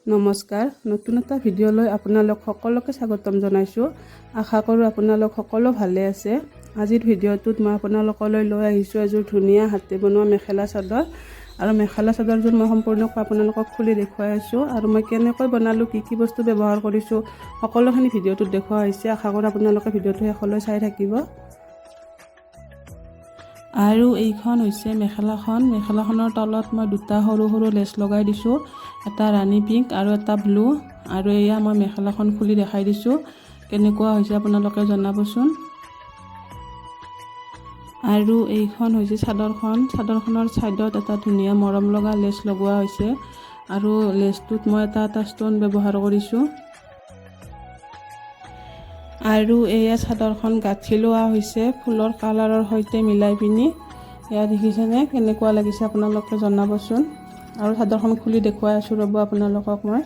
নমস্কাৰ, নতুন এটা ভিডিঅ'লৈ আপোনালোক সকলোকে স্বাগতম জনাইছোঁ। আশা কৰোঁ আপোনালোক সকলো ভালে আছে। আজিৰ ভিডিঅ'টোত মই আপোনালোকলৈ লৈ আহিছোঁ এযোৰ ধুনীয়া হাতে বনোৱা মেখেলা চাদৰ। আৰু মেখেলা চাদৰযোৰ মই সম্পূৰ্ণকৈ আপোনালোকক খুলি দেখুৱাই আছোঁ। আৰু মই কেনেকৈ বনালোঁ, কি বস্তু ব্যৱহাৰ কৰিছোঁ, সকলোখিনি ভিডিঅ'টোত দেখুওৱা হৈছে। আশা কৰোঁ আপোনালোকে ভিডিঅ'টো শেষলৈ চাই থাকিব। আৰু এইখন হৈছে মেখেলাখনৰ তলত মই দুটা সৰু সৰু লেচ লগাই দিছোঁ, এটা ৰাণী পিংক আৰু এটা ব্লু। আৰু এয়া মই মেখেলাখন খুলি দেখাই দিছোঁ, কেনেকুৱা হৈছে আপোনালোকে জনাবচোন। আৰু এইখন হৈছে চাদৰখনৰ ছাইডত এটা ধুনীয়া মৰম লগা লেচ লগোৱা হৈছে। আৰু লেচটোত মই এটা ষ্টন ব্যৱহাৰ কৰিছোঁ। আৰু এয়া চাদৰখন গাঁঠি লোৱা হৈছে ফুলৰ কালাৰৰ সৈতে মিলাই পিনি। এয়া দেখিছেনে, কেনেকুৱা লাগিছে আপোনালোকে জনাবচোন। আৰু চাদৰখন খুলি দেখুৱাই আছোঁ ৰ'ব আপোনালোকক মই।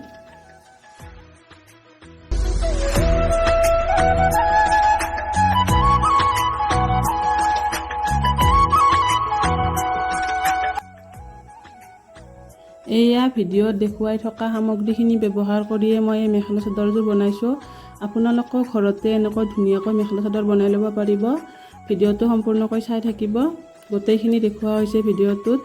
এয়া ভিডিঅ'ত দেখুৱাই থকা সামগ্ৰীখিনি ব্যৱহাৰ কৰিয়ে মই এই মেখেলা চাদৰযোৰ বনাইছোঁ। আপোনালোকেও ঘৰতে এনেকৈ ধুনীয়াকৈ মেখেলা চাদৰ বনাই ল'ব পাৰিব। ভিডিঅ'টো সম্পূৰ্ণকৈ চাই থাকিব, গোটেইখিনি দেখুওৱা হৈছে ভিডিঅ'টোত।